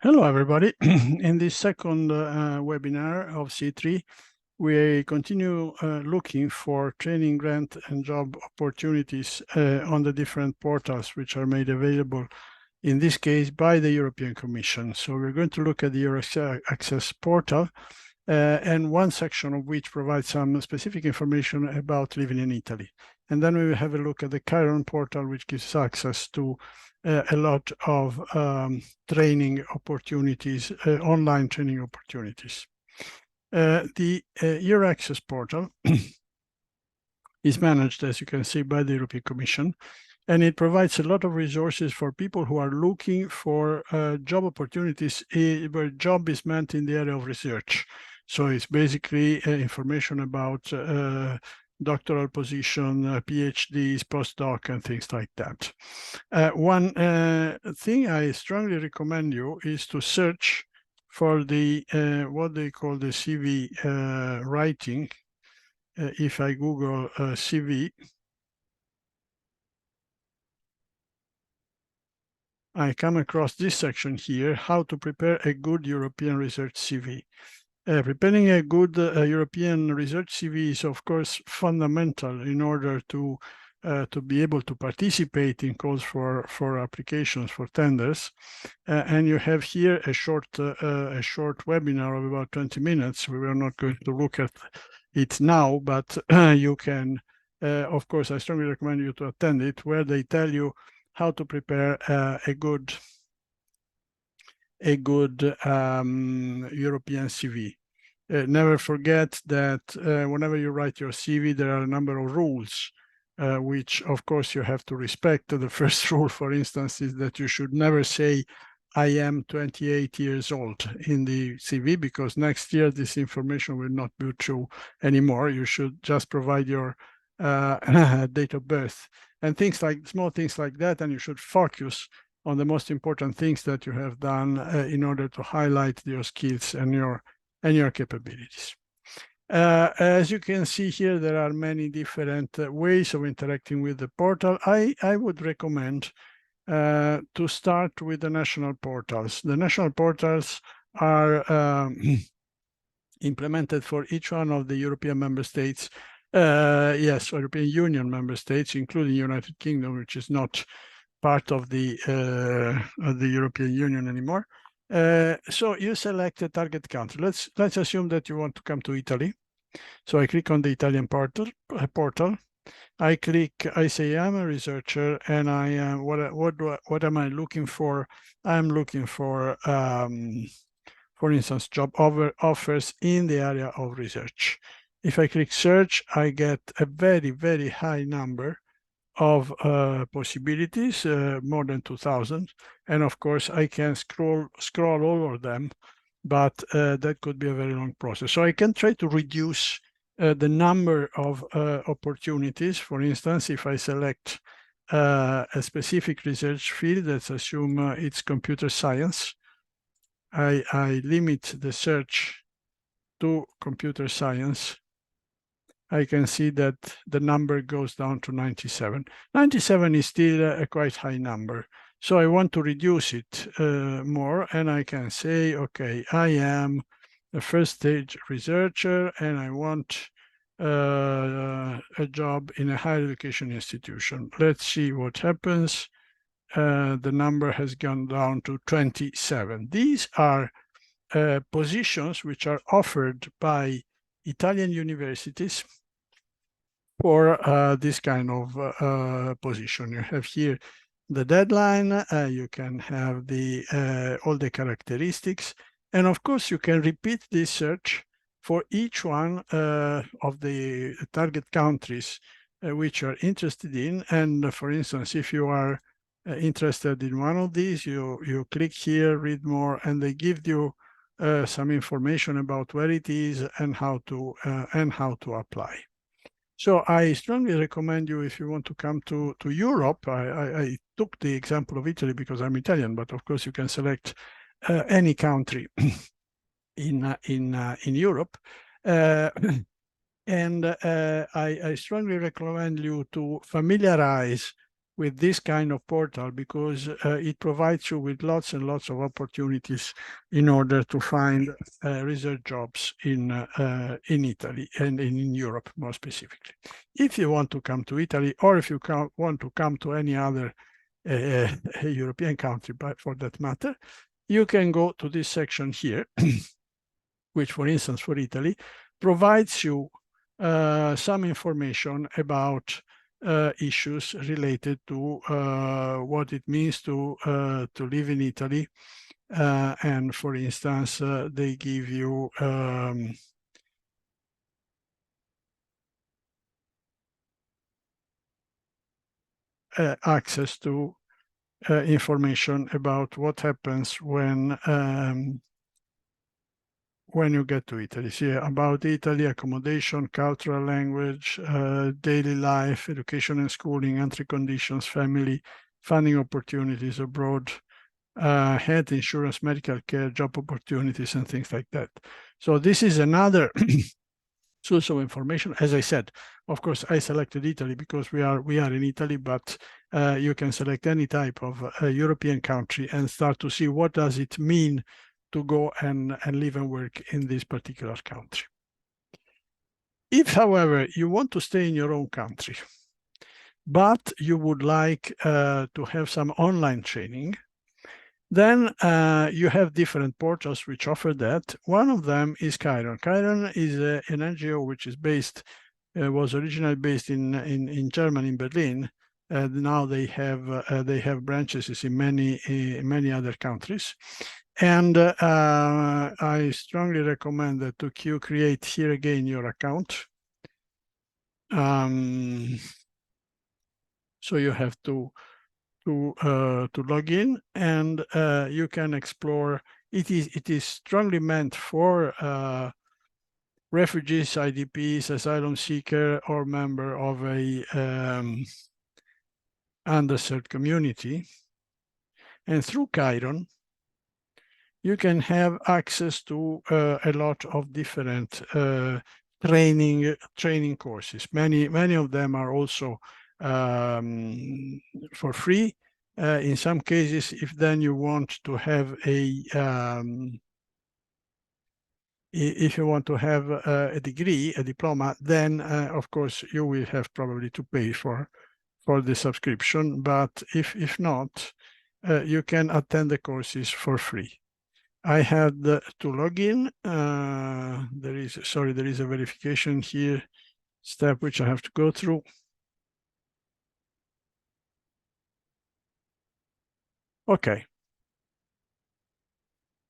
Hello, everybody. In this second webinar of C3, we continue looking for training grant and job opportunities on the different portals which are made available, in this case, by the European Commission. So we're going to look at the EURAXESS portal, and one section of which provides some specific information about living in Italy. And then we will have a look at the Kiron portal, which gives access to a lot of training opportunities, online training opportunities. The EURAXESS portal is managed, as you can see, by the European Commission, and it provides a lot of resources for people who are looking for job opportunities where job is meant in the area of research. So it's basically information about doctoral position, PhDs, postdoc, and things like that. One thing I strongly recommend you is to search for the what they call the CV writing. If I Google CV, I come across this section here, how to prepare a good European research CV. Preparing a good European research CV is, of course, fundamental in order to be able to participate in calls for applications for tenders. And you have here a short webinar of about 20 minutes. We are not going to look at it now, but you can, of course, I strongly recommend you to attend it, where they tell you how to prepare a good European CV. Never forget that whenever you write your CV, there are a number of rules, which of course you have to respect. The first rule, for instance, is that you should never say, I am 28 years old in the CV, because next year this information will not be true anymore. You should just provide your date of birth and small things like that, and you should focus on the most important things that you have done in order to highlight your skills and your capabilities. As you can see here, there are many different ways of interacting with the portal. I would recommend to start with the national portals. The national portals are implemented for each one of the European member states. Yes, European Union member states, including United Kingdom, which is not part of the European Union anymore. So you select a target country. Let's assume that you want to come to Italy. So I click on the Italian portal. I say I'm a researcher, and I am what am I looking for? I'm looking for instance, job offers in the area of research. If I click search, I get a very, very high number of possibilities, more than 2,000. And of course, I can scroll all of them, but that could be a very long process. So I can try to reduce the number of opportunities. For instance, if I select a specific research field, let's assume it's computer science, I limit the search to computer science. I can see that the number goes down to 97. 97 is still a quite high number. So I want to reduce it more, and I can say, okay, I am a first stage researcher, and I want a job in a higher education institution. Let's see what happens. The number has gone down to 27. These are positions which are offered by Italian universities for this kind of position. You have here the deadline, you can have the all the characteristics, and of course you can repeat this search for each one of the target countries which you are interested in. And for instance, if you are interested in one of these, you click here, read more, and they give you some information about where it is and how to apply. So I strongly recommend you, if you want to come to Europe, I took the example of Italy because I'm Italian, but of course you can select any country in Europe. And I strongly recommend you to familiarize with this kind of portal because it provides you with lots and lots of opportunities in order to find research jobs in Italy and in Europe more specifically. If you want to come to Italy, or if you want to come to any other European country, but for that matter, you can go to this section here, which, for instance, for Italy, provides you some information about issues related to what it means to live in Italy. And for instance, they give you access to information about what happens when you get to Italy. See, about Italy, accommodation, cultural language, daily life, education and schooling, entry conditions, family, funding opportunities abroad, health insurance, medical care, job opportunities, and things like that. So this is another source of information. As I said, of course, I selected Italy because we are in Italy, but you can select any type of European country and start to see what does it mean to go and live and work in this particular country. If, however, you want to stay in your own country, but you would like to have some online training, then you have different portals which offer that. One of them is Kiron. Kiron is an NGO which is was originally based in Germany, in Berlin. Now they have branches in many other countries. And I strongly recommend that you create here again your account. So you have to log in, and you can explore. It is strongly meant for refugees, IDPs, asylum seeker, or member of a underserved community. And through Kiron, you can have access to a lot of different training courses. Many of them are also for free. In some cases, if then you want to have if you want to have a degree, a diploma, then of course you will have probably to pay for the subscription. But if not, you can attend the courses for free. I had to log in. There is a verification here step which I have to go through. Okay.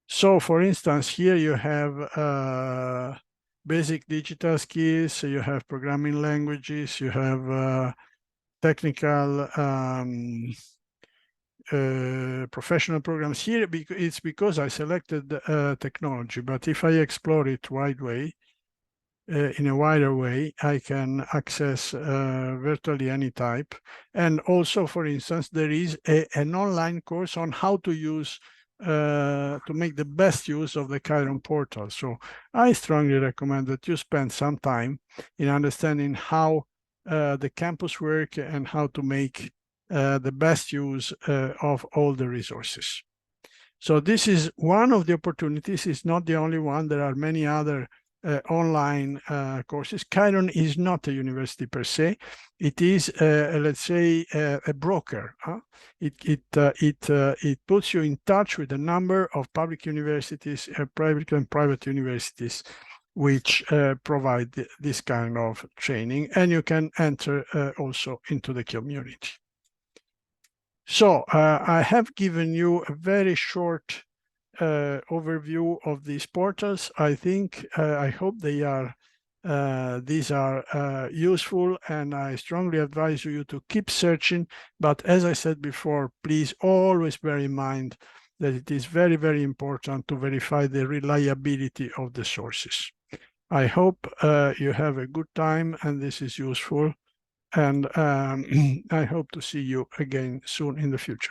So, for instance, here you have basic digital skills. So you have programming languages. You have technical professional programs. Here it's because I selected technology, but if I explore it in a wider way, I can access virtually any type. And also, for instance, there is an online course on how to use to make the best use of the Kiron portal. So I strongly recommend that you spend some time in understanding how the campus work and how to make the best use of all the resources. So this is one of the opportunities. It's not the only one. There are many other online courses. Kiron is not a university per se. It is, let's say, a broker. Huh? It puts you in touch with a number of public universities, private and private universities, which provide this kind of training, and you can enter also into the community. So I have given you a very short overview of these portals. I think, I hope these are useful, and I strongly advise you to keep searching. But as I said before, please always bear in mind that it is very, very important to verify the reliability of the sources. I hope you have a good time and this is useful. And I hope to see you again soon in the future.